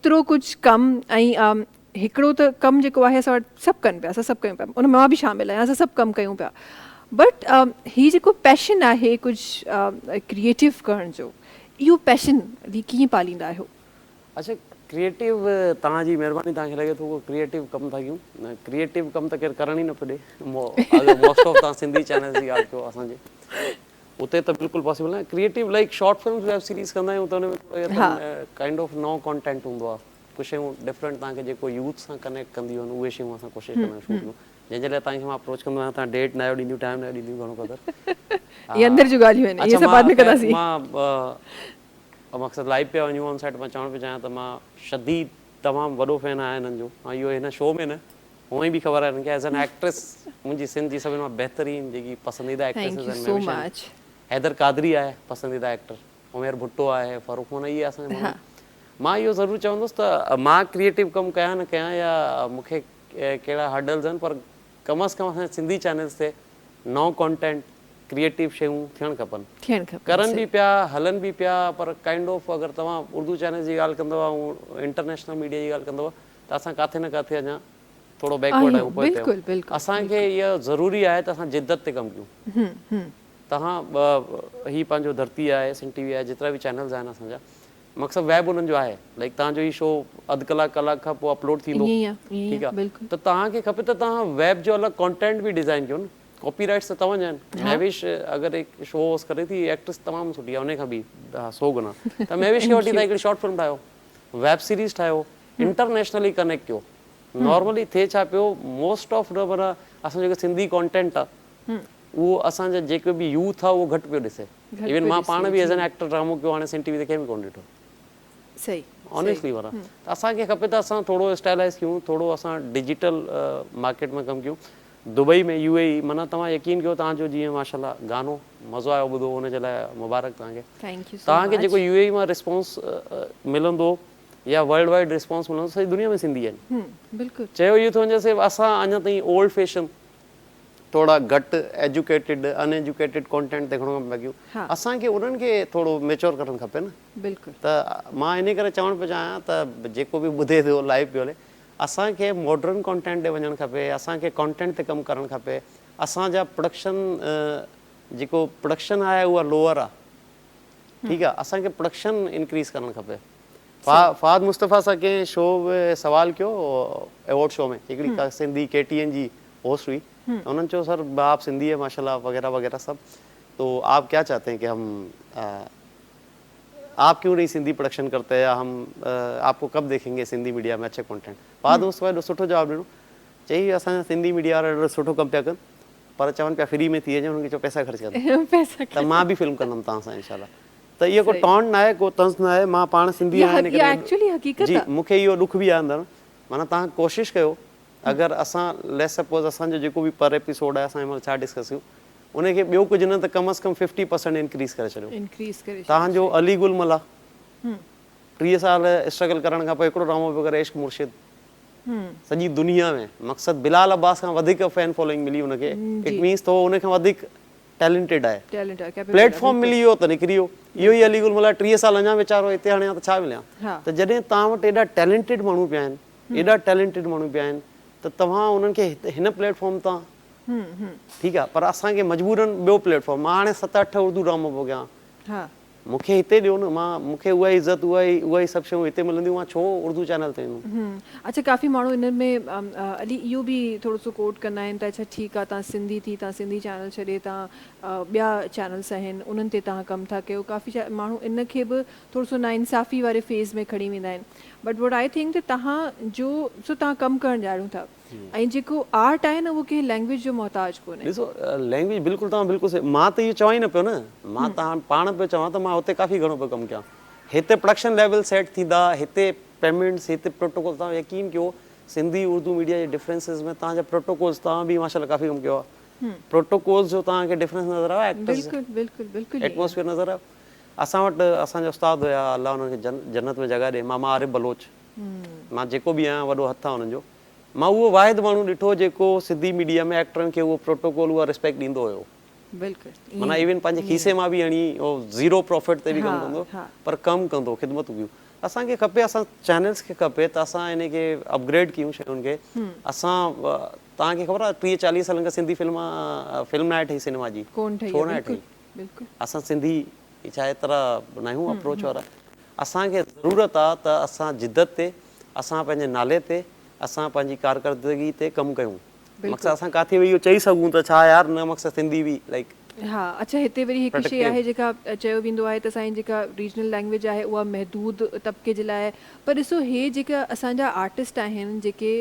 एतिरो कुझु कमु ऐं हिकिड़ो त कमु जेको आहे असां वटि सभु कनि पिया, असां सभु कयूं पिया, उन में मां बि शामिलु आहियां, असां सभु कमु कयूं पिया, बट हीउ जेको पैशन आहे कुझु क्रिएटिव करण जो, इहो पैशन कीअं पालींदा आहियो? अच्छा, क्रिएटिव तव्हांजी महिरबानी, तव्हांखे लॻे थो क्रिएटिव कमु था कयूं, क्रिएटिव कमु त केरु करण ई न पियो ॾे। मोस्ट ऑफ तव्हां सिंधी चैनल जी ॻाल्हि कयो असांजे उते त बिल्कुलु पॉसिबल न। Creative like short film web series कंदा आहियूं त हुन में काइंड ऑफ नओ कॉन्टेंट हूंदो आहे, कुझु शयूं डिफरेंट तव्हांखे जेको यूथ सां कनेक्ट कंदियूं आहिनि उहे शयूं असां कोशिशि कंदा आहियूं शूट कयूं, जंहिंजे लाइ तव्हांखे मां अप्रोच कंदो आहियां, तव्हां डेट न ॾींदियूं, टाइम न ॾींदियूं, घणो क़दुरु ये अंदर जो ॻाल्हियूं आहिनि, इहे सभु बाद में कंदासीं। मां मक़सदु लाइव पिया वञूं ऑन सेट, मां चवणु पियो चाहियां त मां शदीद तमामु वॾो फैन आहियां हिननि जो, ऐं इहो हिन शो में न हूअं ई बि ख़बर आहे हिनखे एज़ एन एक्ट्रेस मुंहिंजी सिंध जी सभिनि मां बहितरीन जेकी पसंदीदा एक्ट्रेसिस आहिनि, हैदर कादरी आहे पसंदीदा एक्टर, उमेर भुट्टो आहे, फारूक मोना, इहे असांजे माण्हू। मां इहो ज़रूरु चवंदुसि त मां क्रिएटिव कमु कयां न कयां या मूंखे कहिड़ा हर्डल्स आहिनि, पर कम अज़ कम असांजे सिंधी चैनल्स ते नओं कॉन्टेंट क्रिएटिव शयूं थियणु खपनि, करनि बि पिया, हलनि बि पिया, पर काइंड ऑफ अगरि तव्हां उर्दू चैनल जी ॻाल्हि कंदव ऐं इंटरनेशनल मीडिया जी ॻाल्हि कंदव त असां किथे न किथे अञा थोरो बैकवर्ड आहियूं, पोइ असांखे इहा ज़रूरी आहे त असां जिद्दत ते कमु कयूं। तव्हां ही पंहिंजो धरती आहे, सिंध टीवी आहे, जेतिरा बि चैनल्स आहिनि असांजा, मक़सदु वेब उन्हनि जो आहे, लाइक तव्हांजो ही शो अधु कलाक खां पोइ अपलोड थींदो, ठीकु आहे, त तव्हांखे खपे त तव्हां वेब जो अलॻि कॉन्टेंट बि डिज़ाइन कयो न, कॉपी राइट्स त तव्हांजा आहिनि। महविश अगरि हिकु शो होस्ट करे थी, एक्ट्रेस तमामु सुठी आहे, उन खां बि 100 गुना, त महविश खे वठी तव्हां हिकिड़ी शॉर्ट फिल्म ठाहियो, वेब सीरीज़ ठाहियो, इंटरनेशनली कनेक्ट कयो। नॉर्मली थिए छा पियो, मोस्ट ऑफ माना असां जेको सिंधी कॉन्टेंट आहे उहो असांजा जेके बि यूथ आहे उहो घटि पियो ॾिसे, इवन मां पाण बि एज़ एन एक्टर ड्रामो कयो, हाणे सिंध टीवी ते कंहिं बि कोन ॾिठो, सही ऑनेस्टली वारा। त असांखे खपे त असां थोरो स्टाइलाइज़ कयूं, थोरो असां डिजिटल मार्केट में कमु कयूं। दुबई में UAE, माना तव्हां यकीन कयो, तव्हांजो जीअं माशाल्लाह गानो मज़ो आयो ॿुधो, हुनजे लाइ मुबारक तव्हांखे। तव्हांखे जेको UAE मां रिस्पॉन्स मिलंदो या वर्ल्ड वाइड रिस्पॉन्स मिलंदो, सॼी दुनिया में सिंधी आहिनि। चयो इहो थो वञे सिर्फ़ु असां अञा ताईं ओल्ड फैशन, थोड़ा घटि एजुकेटेड अनएजुकेटेड कॉन्टेंट ते घणो कमु पिया कयूं, असांखे उन्हनि खे थोरो मेच्योर करणु खपे न। त मां इन करे चवणु पियो चाहियां त जेको बि ॿुधे थो लाइव पियो हले, असांखे मॉडर्न कॉन्टेंट ते वञणु खपे, असांखे कॉन्टेंट ते कमु करणु खपे। असांजा प्रोडक्शन जेको प्रोडक्शन आहे उहा लोअर आहे, ठीकु आहे, असांखे प्रोडक्शन इंक्रीज़ करणु खपे। फ़ाद मुस्तफ़ा सां कंहिं शो में सवाल कयो अवॉर्ड शो में, हिकिड़ी सिंधी KTN जी होस्ट हुई, तो उन्होंने चो सर आप सिंधी है माशाल्लाह वगैरह वगैरह सब, तो आप क्या चाहते हैं कि हम आप क्यों नहीं सिंधी प्रोडक्शन करते हैं, हम आपको कब देखेंगे सिंधी मीडिया में अच्छे कंटेंट। बाद उस वक़्तु सुठो जवाब ॾिनो, चई असांजा सिंधी मीडिया वारा ॾाढो सुठो कमु पिया कनि, पर चवनि पिया फ्री में थी वञे, हुननि खे चयो पैसा ख़र्च कंदा, त मां बि फिल्म कंदुमि तव्हां सां इंशाल्लाह। त इहो को टॉन्ट न आहे, को तंज़ न आहे, मां पाण सिंधी आहियां जी, मूंखे इहो ॾुख बि आहे अंदरि, माना तव्हां कोशिशि कयो, अगरि असां लेट्स सपोज़ असांजो जेको बि पर एपिसोड आहे असां हिन महिल छा डिस्कस कयूं, उनखे ॿियो कुझु न त कम अज़ कम 50% इंक्रीज़ करे छॾियो। तव्हांजो अली गुलमल आहे, 30 साल स्ट्रगल करण खां पोइ हिकिड़ो ड्रामो पियो करे, इश्क मुर्शिद, सॼी दुनिया में मक़सदु बिलाल अब्बास खां वधीक फैन फॉलोइंग मिली हुनखे, इट मीन्स तो उन खां वधीक टैलेंटेड आहे, प्लेटफॉर्म मिली वियो त निकिरी वियो। इहो ई अली गुलमल 30 साल अञा वीचारो हिते हाणे त छा मिलिया, त जॾहिं तव्हां वटि एॾा टैलेंटेड माण्हू पिया आहिनि, एॾा टैलेंटेड माण्हू पिया आहिनि, त तव्हां उन्हनि खे हिन प्लेटफॉर्म तां, ठीकु आहे, पर असांखे मजबूरन ॿियो प्लेटफॉर्म, मां हाणे 7-8 उर्दू ड्रामो पियो कयां, मूंखे हिते ॾियो न, मां मूंखे उहा इज़त उहा ई सभु शयूं हिते मिलंदियूं, मां छो उर्दू चैनल ते ईंदुमि। अच्छा, काफ़ी माण्हू इन में अली इहो बि थोरो सो कोट कंदा आहिनि त अच्छा ठीकु आहे, तव्हां सिंधी थी, तव्हां सिंधी चैनल छॾे तव्हां ॿिया चैनल्स आहिनि उन्हनि ते तव्हां कमु था कयो, काफ़ी माण्हू इन खे बि थोरो सो नाइंसाफ़ी वारे फेज़ में खणी वेंदा आहिनि, बट वट आई थिंक त तव्हां जो सो तव्हां कमु करणु ॼाणो था, ऐं जेको आर्ट आहे न उहो कंहिं लैंग्वेज जो मोहताज कोन्हे। ॾिसो लैंग्वेज बिल्कुलु तव्हां बिल्कुलु सही, मां त इहो चवां ई न पियो न, मां तव्हां पाण पियो चवां त मां हुते काफ़ी घणो पियो कमु कयां, हिते प्रोडक्शन लेवल सेट थींदा, हिते पेमेंट्स, हिते प्रोटोकॉल, तव्हां यकीन कयो सिंधी उर्दू मीडिया जे डिफरेंसिस में तव्हांजा प्रोटोकॉल्स, तव्हां बि माशाल्लाह काफ़ी कमु कयो आहे, प्रोटोकॉल्स जो तव्हांखे डिफरेंस नज़र आयो, एक्टर्स एटमॉस्फेयर नज़र आयो। असां वटि असांजा उस्ताद हुया, अलाह हुननि खे जन्नत में जॻह ॾे, मामा आरिफ बलोच, मां जेको बि आहियां वॾो हथु आहे हुननि जो, मां उहो वाहिद माण्हू ॾिठो जेको सिंधी मीडिया में एक्टरनि खे उहो प्रोटोकॉल, उहा रिस्पेक्ट ॾींदो हुयो, माना इवन पंहिंजे खीसे मां बि हणी ज़ीरो प्रॉफिट ते बि कमु कंदो, पर कमु कंदो, ख़िदमत हुयूं। असांखे खपे, असां चैनल्स खे खपे त असां इन खे अपग्रेड कयूं शयुनि खे। असां तव्हांखे ख़बर आहे 30-40 सालनि खां सिंधी फिल्म न आहे ठही सिनेमा जी, कोन ठही छो आहे, न आहे ठही? बिल्कुलु असां सिंधी छा एतिरा न आहियूं अप्रोच वारा। असांखे ज़रूरत आहे त असां जिदत ते, असां पंहिंजे नाले ते, असां पंहिंजी कारकर्दगी ते कमु कयूं। मक़सदु असां काथे वेही इहो चई सघूं त छा यार न मक़सदु सिंधी बि लाइक। हा, अच्छा, हिते वरी हिकु शइ आहे जेका चयो वेंदो आहे त असांजी जेका रीजनल लैंग्वेज आहे उहा महदूद तबिके जे लाइ, पर ॾिसो हे जेका असांजा आर्टिस्ट आहिनि जेके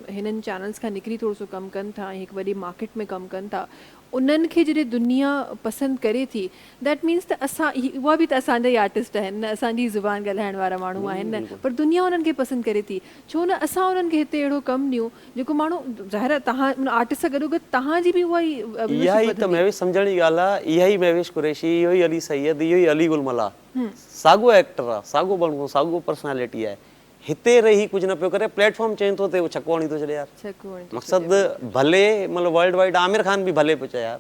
हिननि चैनल्स खां निकिरी थोरो सो कमु कनि था, हिकु वॾी मार्केट में कमु कनि था, उन्हनि खे जॾहिं दुनिया पसंदि करे थी, दैट मीन्स त असां उहा बि त असांजा ई आर्टिस्ट आहिनि न, असांजी ज़ुबान ॻाल्हाइण वारा माण्हू आहिनि न, पर दुनिया उन्हनि खे पसंदि करे थी। छो न असां उन्हनि खे हिते अहिड़ो कमु ॾियूं जेको माण्हू ज़ाहिर आहे तव्हां उन आर्टिस्ट सां गॾोगॾु तव्हांजी बि उहा ई इहा ई त महवेश सम्झण जी ॻाल्हि आहे, इहा ई महवेश कुरैशी, इहो ई अली सैयद, इहो ई अली गुलमला, साॻियो एक्टर आहे, साॻियो बणिको, साॻियो पर्सनैलिटी आहे। हिते रही कुझु न पियो करे, प्लेटफॉर्म चेंज थो थिए, उहो छको हणी थो छॾे यार। मक़सदु भले मतिलबु वर्ल्ड वाइड आमिर खान बि भले पियो चए यार।